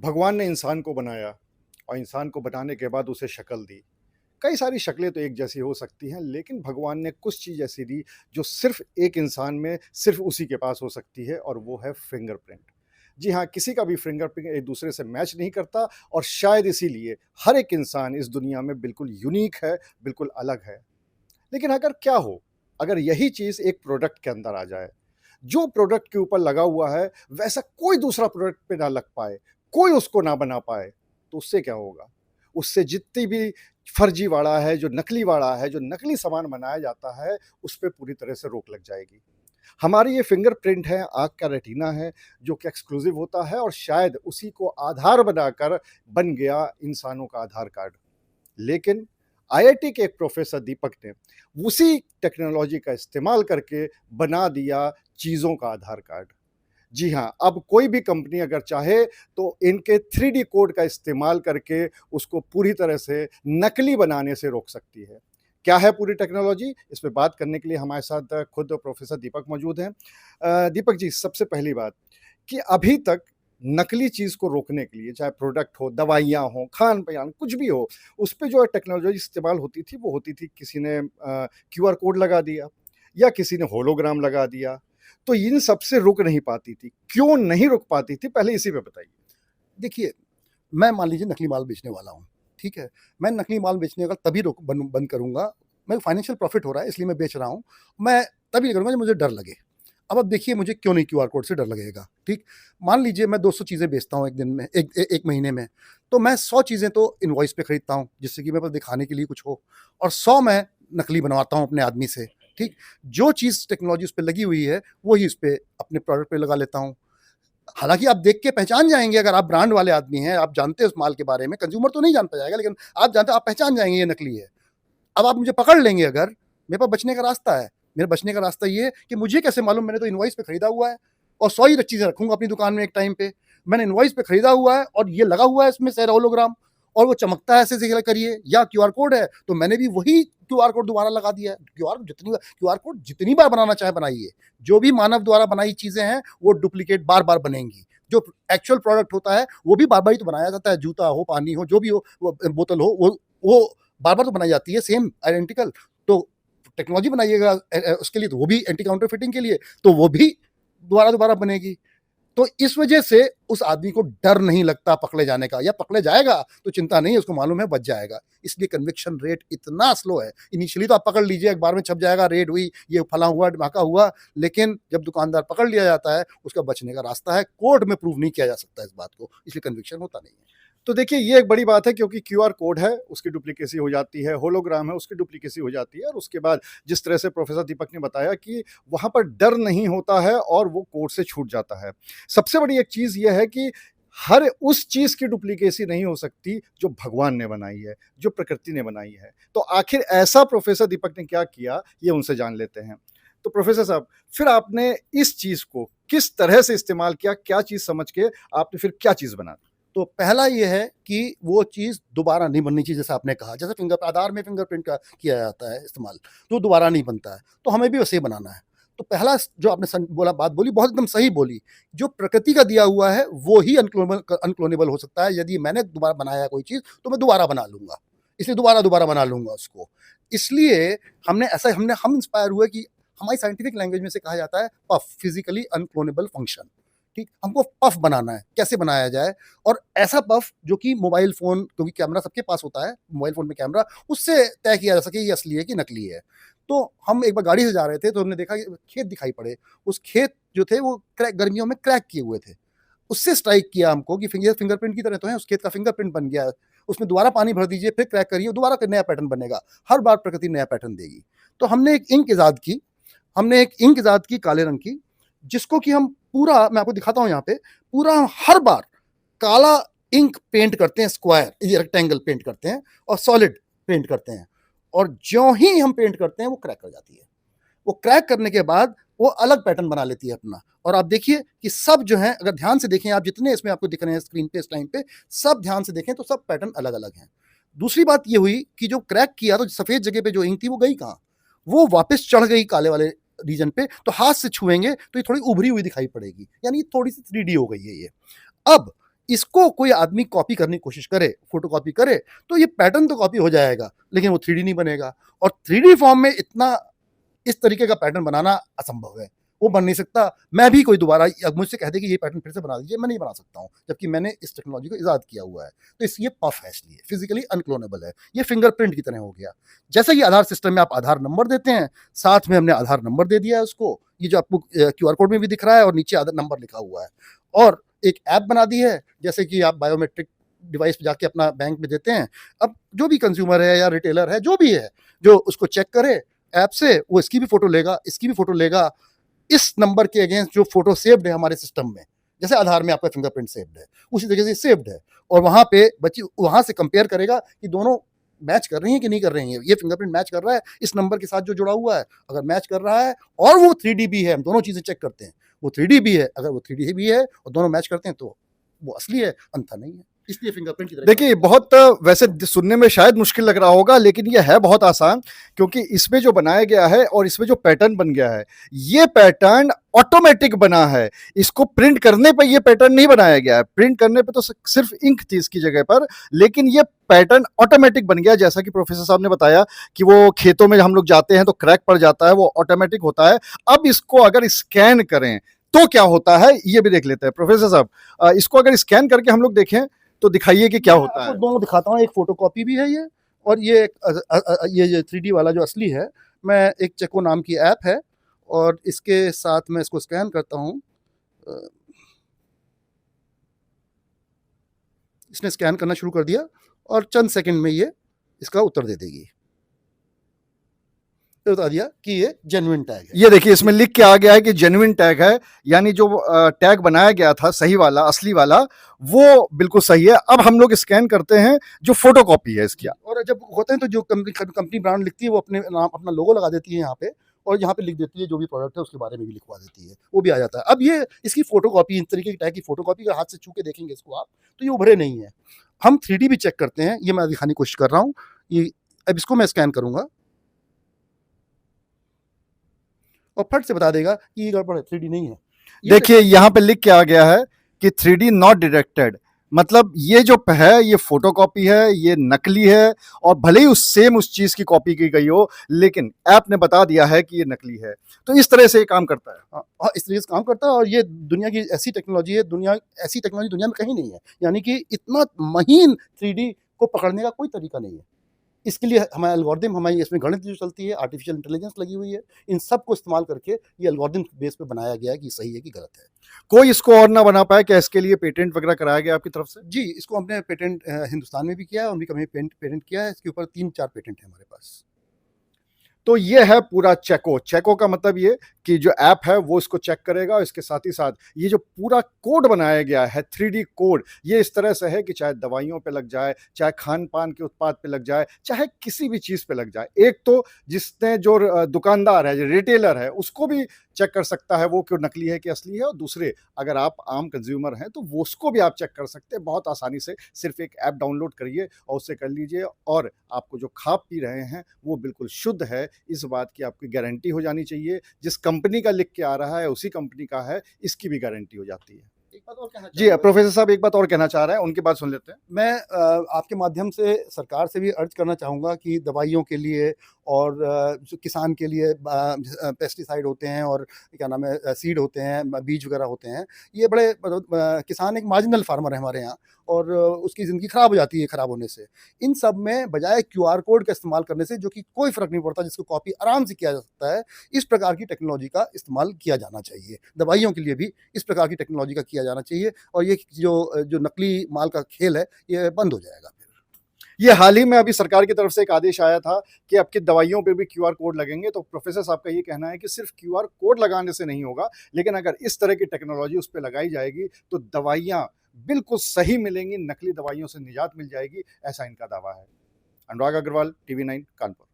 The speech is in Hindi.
भगवान ने इंसान को बनाया और इंसान को बनाने के बाद उसे शक्ल दी। कई सारी शक्लें तो एक जैसी हो सकती हैं, लेकिन भगवान ने कुछ चीज़ ऐसी दी जो सिर्फ़ एक इंसान में सिर्फ़ उसी के पास हो सकती है और वो है फिंगरप्रिंट। जी हाँ, किसी का भी फिंगरप्रिंट एक दूसरे से मैच नहीं करता और शायद इसीलिए हर एक इंसान इस दुनिया में बिल्कुल यूनिक है, बिल्कुल अलग है। लेकिन अगर क्या हो, अगर यही चीज़ एक प्रोडक्ट के अंदर आ जाए, जो प्रोडक्ट के ऊपर लगा हुआ है, वैसा कोई दूसरा प्रोडक्ट पे ना लग पाए, कोई उसको ना बना पाए, तो उससे क्या होगा? उससे जितनी भी फर्जीवाड़ा है, जो नकलीवाड़ा है, जो नकली सामान बनाया जाता है, उस पे पूरी तरह से रोक लग जाएगी। हमारी ये फिंगरप्रिंट है, आँख का रेटिना है, जो कि एक्सक्लूसिव होता है और शायद उसी को आधार बनाकर बन गया इंसानों का आधार कार्ड। लेकिन आईआईटी के एक प्रोफेसर दीपक ने उसी टेक्नोलॉजी का इस्तेमाल करके बना दिया चीज़ों का आधार कार्ड। जी हाँ, अब कोई भी कंपनी अगर चाहे तो इनके 3D कोड का इस्तेमाल करके उसको पूरी तरह से नकली बनाने से रोक सकती है। क्या है पूरी टेक्नोलॉजी? इस पे बात करने के लिए हमारे साथ खुद प्रोफेसर दीपक मौजूद हैं। दीपक जी, सबसे पहली बात कि अभी तक नकली चीज़ को रोकने के लिए, चाहे प्रोडक्ट हो, दवाइयाँ हों, खान-पान, कुछ भी हो, उस पे जो है टेक्नोलॉजी इस्तेमाल होती थी, वो होती थी किसी ने क्यूआर कोड लगा दिया या किसी ने होलोग्राम लगा दिया, तो इन सब से रुक नहीं पाती थी। क्यों नहीं रुक पाती थी, पहले इसी पे बताइए? देखिए, मैं मान लीजिए नकली माल बेचने वाला हूँ, ठीक है? मैं नकली माल बेचने का तभी रोक बन बंद करूँगा, मैं फाइनेंशियल प्रॉफ़िट हो रहा है इसलिए मैं बेच रहा हूँ। मैं तभी करूँगा जब मुझे डर लगे। अब आप देखिए मुझे क्यों नहीं क्यूआर कोड से डर लगेगा, ठीक? मान लीजिए मैं 200 चीज़ें बेचता हूँ 1 दिन में, 1 महीने में, तो मैं 100 चीज़ें तो इनवॉइस पे खरीदता हूँ, जिससे कि मेरे पास दिखाने के लिए कुछ हो और 100 मैं नकली बनवाता हूँ अपने आदमी से, ठीक? जो चीज़ टेक्नोलॉजी उस पे लगी हुई है, वही उस पे अपने प्रोडक्ट पे लगा लेता हूँ। हालाँकि आप देख के पहचान जाएँगे अगर आप ब्रांड वाले आदमी हैं, आप जानते हैं उस माल के बारे में, कंज़्यूमर तो नहीं जान पाएगा लेकिन आप जानते हो, आप पहचान जाएँगे ये नकली है। अब आप मुझे पकड़ लेंगे अगर, मेरे पास बचने का रास्ता है। मेरा बचने का रास्ता ये है कि मुझे कैसे मालूम, मैंने तो इनवॉइस पे खरीदा हुआ है और 100 ही चीज़ें रखूँगा अपनी दुकान में एक टाइम पे। मैंने इनवॉइस पे खरीदा हुआ है और ये लगा हुआ है इसमें सेरा होलोग्राम और वो चमकता है ऐसे करिए, या क्यूआर कोड है, तो मैंने भी वही क्यूआर कोड दोबारा लगा दिया है। क्यूआर कोड जितनी बार बनाना चाहे बनाइए। जो भी मानव द्वारा बनाई चीज़ें हैं, वो डुप्लीकेट बार-बार बनेंगी। जो एक्चुअल प्रोडक्ट होता है, वो भी बार-बार ही तो बनाया जाता है, जूता हो, पानी हो, जो भी हो, वो बोतल हो, वो बार-बार तो बनाई जाती है सेम आइडेंटिकल। तो टेक्नोलॉजी बनाइएगा उसके लिए, तो वो भी एंटी काउंटरफिटिंग के लिए, तो वो भी दोबारा-दोबारा बनेगी। तो इस वजह से उस आदमी को डर नहीं लगता पकड़े जाने का, या पकड़े जाएगा तो चिंता नहीं है, उसको मालूम है बच जाएगा। इसलिए कन्विक्शन रेट इतना स्लो है। इनिशियली तो आप पकड़ लीजिए, अखबार में छप जाएगा, रेड हुई, ये फलाँ हुआ, ढमाका हुआ, लेकिन जब दुकानदार पकड़ लिया जाता है, उसका बचने का रास्ता है। कोर्ट में प्रूव नहीं किया जा सकता इस बात को, इसलिए कन्विक्शन होता नहीं है। तो देखिए, ये एक बड़ी बात है क्योंकि क्यूआर कोड है, उसकी डुप्लीकेसी हो जाती है, होलोग्राम है, उसकी डुप्लीकेसी हो जाती है और उसके बाद जिस तरह से प्रोफ़ेसर दीपक ने बताया कि वहाँ पर डर नहीं होता है और वो कोड से छूट जाता है। सबसे बड़ी एक चीज़ ये है कि हर उस चीज़ की डुप्लीकेसी नहीं हो सकती जो भगवान ने बनाई है, जो प्रकृति ने बनाई है। तो आखिर ऐसा प्रोफ़ेसर दीपक ने क्या किया, ये उनसे जान लेते हैं। तो प्रोफ़ेसर साहब, फिर आपने इस चीज़ को किस तरह से इस्तेमाल किया? क्या चीज़ समझ के आपने फिर क्या चीज़ बना दी? तो पहला ये है कि वो चीज़ दोबारा नहीं बननी चाहिए, जैसा आपने कहा। जैसे आधार में फिंगरप्रिंट का किया जाता है इस्तेमाल, तो दोबारा नहीं बनता है। तो हमें भी वैसे ही बनाना है। तो पहला जो आपने बोला, बात बोली, बहुत एकदम सही बोली। जो प्रकृति का दिया हुआ है, वो ही अनक्लोनेबल हो सकता है। यदि मैंने दोबारा बनाया है कोई चीज़, तो मैं दोबारा बना लूँगा। इसलिए दोबारा बना लूँगा उसको। इसलिए हम इंस्पायर हुए कि हमारी साइंटिफिक लैंग्वेज में से कहा जाता है पफ, फिज़िकली अनक्लोनेबल फंक्शन। ठीक? हमको पफ बनाना है, कैसे बनाया जाए? और ऐसा पफ जो कि मोबाइल फ़ोन, क्योंकि कैमरा सबके पास होता है, मोबाइल फ़ोन में कैमरा, उससे तय किया जा सके ये असली है कि नकली है। तो हम एक बार गाड़ी से जा रहे थे, तो हमने देखा कि खेत दिखाई पड़े। उस खेत जो थे वो गर्मियों में क्रैक किए हुए थे। उससे स्ट्राइक किया हमको कि फिंगरप्रिंट की तरह तो है, उस खेत का फिंगरप्रिंट बन गया है। उसमें दोबारा पानी भर दीजिए, फिर क्रैक करिए, दोबारा नया पैटर्न बनेगा। हर बार प्रकृति नया पैटर्न देगी। तो हमने एक इंक इज़ाद की काले रंग की, जिसको कि हम पूरा, मैं आपको दिखाता हूँ यहाँ पे, पूरा हम हर बार काला इंक पेंट करते हैं, स्क्वायर, ये रेक्टेंगल पेंट करते हैं और सॉलिड पेंट करते हैं, और ज्यों ही हम पेंट करते हैं वो क्रैक कर जाती है। वो क्रैक करने के बाद वो अलग पैटर्न बना लेती है अपना। और आप देखिए कि सब जो है, अगर ध्यान से देखें आप, जितने इसमें आपको दिख रहे हैं स्क्रीन पे इस टाइम पे, सब ध्यान से देखें तो सब पैटर्न अलग-अलग हैं। दूसरी बात ये हुई कि जो क्रैक किया, तो सफ़ेद जगह पे जो इंक थी वो गई कहाँ? वो वापस चढ़ गई काले वाले रीजन पे, तो हाथ से छुएँगे तो ये थोड़ी उभरी हुई दिखाई पड़ेगी, यानी थोड़ी-सी 3D हो गई है ये। अब इसको कोई आदमी कॉपी करने की कोशिश करे, फ़ोटोकॉपी करे, तो ये पैटर्न तो कॉपी हो जाएगा, लेकिन वो 3D नहीं बनेगा। और 3D फॉर्म में इतना इस तरीके का पैटर्न बनाना असंभव है, वो बन नहीं सकता। मैं भी कोई दोबारा अब मुझसे कह दे कि ये पैटर्न फिर से बना दीजिए, मैं नहीं बना सकता हूँ, जबकि मैंने इस टेक्नोलॉजी को इजाद किया हुआ है। तो इस ये पफ है, इसलिए फिजिकली अनक्लोनेबल है, ये फिंगरप्रिंट की तरह हो गया। जैसे कि आधार सिस्टम में आप आधार नंबर देते हैं, साथ में हमने आधार नंबर दे दिया है उसको, ये जो आपको क्यूआर कोड में भी दिख रहा है और नीचे आधार नंबर लिखा हुआ है। और एक ऐप बना दी है, जैसे कि आप बायोमेट्रिक डिवाइस पे जाके अपना बैंक में देते हैं। अब जो भी कंज्यूमर है या रिटेलर है, जो भी है, जो उसको चेक करे ऐप से, वो इसकी भी फोटो लेगा, इसकी भी फोटो लेगा, इस नंबर के अगेंस्ट जो फोटो सेव्ड है हमारे सिस्टम में, जैसे आधार में आपका फिंगरप्रिंट सेव्ड है, उसी तरीके से सेव्ड है। और वहां पे बच्ची वहां से कंपेयर करेगा कि दोनों मैच कर रही हैं कि नहीं कर रही हैं। ये फिंगरप्रिंट मैच कर रहा है इस नंबर के साथ जो जुड़ा हुआ है, अगर मैच कर रहा है और वो 3D भी है, हम दोनों चीजें चेक करते हैं, वो 3D भी है, अगर वो 3D भी है और दोनों मैच करते हैं तो वो असली है, अंतर नहीं है। इसलिए फिंगरप्रिंट की तरह देखिए बहुत वैसे सुनने में शायद मुश्किल लग रहा होगा, लेकिन ये है बहुत आसान, क्योंकि इसमें जो बनाया गया है और इसमें जो पैटर्न बन गया है, ये पैटर्न ऑटोमेटिक बना है। इसको प्रिंट करने पे ये पैटर्न नहीं बनाया गया है, प्रिंट करने पे तो सिर्फ इंक थी इसकी जगह पर, लेकिन ये पैटर्न ऑटोमेटिक बन गया। जैसा कि प्रोफेसर साहब ने बताया कि वो खेतों में हम लोग जाते हैं तो क्रैक पड़ जाता है, वो ऑटोमेटिक होता है। अब इसको अगर स्कैन करें तो क्या होता है, ये भी देख लेते हैं। प्रोफेसर साहब, इसको अगर स्कैन करके हम लोग देखें तो दिखाइए कि क्या होता है। दोनों दिखाता हूँ, एक फोटोकॉपी भी है ये, और ये 3D वाला जो असली है। मैं एक चेको नाम की ऐप है, और इसके साथ मैं इसको स्कैन करता हूँ। इसने स्कैन करना शुरू कर दिया और चंद सेकंड में ये इसका उत्तर दे देगी। बता दिया कि ये जेन्युइन टैग है। ये देखिए इसमें लिख के आ गया है कि जेन्युइन टैग है, यानी जो टैग बनाया गया था सही वाला, असली वाला, वो बिल्कुल सही है। अब हम लोग स्कैन करते हैं जो फोटोकॉपी है इसकी। और जब होते हैं तो जो कंपनी ब्रांड लिखती है, वो अपने नाम अपना लोगो लगा देती है यहाँ पे, और यहाँ पे लिख देती है जो भी प्रोडक्ट है उसके बारे में भी लिखवा देती है, वो भी आ जाता है। अब ये इसकी फोटोकॉपी, इस तरीके की टैग की फोटोकॉपी का हाथ से छू के देखेंगे इसको आप, तो ये उभरे नहीं है। हम 3D भी चेक करते हैं, ये मैं दिखाने की कोशिश कर रहा हूँ। ये अब इसको मैं स्कैन करूंगा और फट से बता देगा कि ये गड़बड़ है, 3D नहीं है। देखिए यहाँ पे लिख के आ गया है कि 3D नॉट डिटेक्टेड, मतलब ये जो है ये फोटोकॉपी है, ये नकली है, और भले ही उस चीज की कॉपी की गई हो, लेकिन ऐप ने बता दिया है कि ये नकली है। तो इस तरह से ये काम करता है। हाँ, इस तरीके से काम करता है, और ये दुनिया की ऐसी टेक्नोलॉजी है, ऐसी टेक्नोलॉजी दुनिया में कहीं नहीं है। यानी कि इतना महीन 3D को पकड़ने का कोई तरीका नहीं है। इसके लिए हमारा एल्गोरिदम, हमारी इसमें गणित जो चलती है, आर्टिफिशियल इंटेलिजेंस लगी हुई है, इन सब को इस्तेमाल करके ये एल्गोरिदम बेस पे बनाया गया है कि सही है कि गलत है। कोई इसको और ना बना पाया, क्या इसके लिए पेटेंट वगैरह कराया गया आपकी तरफ से? जी, इसको हमने पेटेंट हिंदुस्तान में भी किया है, अमेरिका में पेटेंट किया है। इसके ऊपर 3-4 पेटेंट है हमारे पास। तो ये है पूरा चेको। चेको का मतलब ये कि जो ऐप है वो इसको चेक करेगा, और इसके साथ ही साथ ये जो पूरा कोड बनाया गया है 3D कोड, ये इस तरह से है कि चाहे दवाइयों पे लग जाए, चाहे खान पान के उत्पाद पे लग जाए, चाहे किसी भी चीज़ पे लग जाए। एक तो जिसने जो दुकानदार है, जो रिटेलर है, उसको भी चेक कर सकता है वो कि नकली है कि असली है, और दूसरे अगर आप आम कंज्यूमर हैं तो वो उसको भी आप चेक कर सकते हैं बहुत आसानी से। सिर्फ एक ऐप डाउनलोड करिए और उससे कर लीजिए, और आपको जो खा पी रहे हैं वो बिल्कुल शुद्ध है, इस बात की आपकी गारंटी हो जानी चाहिए। जिस कंपनी का लिख के आ रहा है उसी कंपनी का है, इसकी भी गारंटी हो जाती है। एक बात और कहना जी, चाहूँगा, प्रोफेसर साहब एक बात और कहना चाह रहे हैं, उनकी बात सुन लेते हैं। मैं आपके माध्यम से सरकार से भी अर्ज करना चाहूँगा कि दवाइयों के लिए और जो किसान के लिए पेस्टिसाइड होते हैं, और क्या नाम है, सीड होते हैं, बीज वगैरह होते हैं, ये बड़े किसान एक मार्जिनल फार्मर है हमारे यहाँ, और उसकी ज़िंदगी ख़राब हो जाती है ख़राब होने से। इन सब में बजाय क्यूआर कोड का इस्तेमाल करने से, जो कि कोई फ़र्क नहीं पड़ता, जिसको कॉपी आराम से किया जा सकता है, इस प्रकार की टेक्नोलॉजी का इस्तेमाल किया जाना चाहिए। दवाइयों के लिए भी इस प्रकार की टेक्नोलॉजी का किया जाना चाहिए, और ये जो नकली माल का खेल है, ये बंद हो जाएगा फिर। ये हाल ही में अभी सरकार की तरफ से एक आदेश आया था कि आपकी दवाइयों पे भी क्यूआर कोड लगेंगे। तो प्रोफेसर साहब का ये कहना है कि सिर्फ क्यूआर कोड लगाने से नहीं होगा, लेकिन अगर इस तरह की टेक्नोलॉजी उस पे लगाई जाएगी तो दवाइयाँ बिल्कुल सही मिलेंगी, नकली दवाइयों से निजात मिल जाएगी, ऐसा इनका दावा है। अनुराग अग्रवाल, टीवी 9 कानपुर।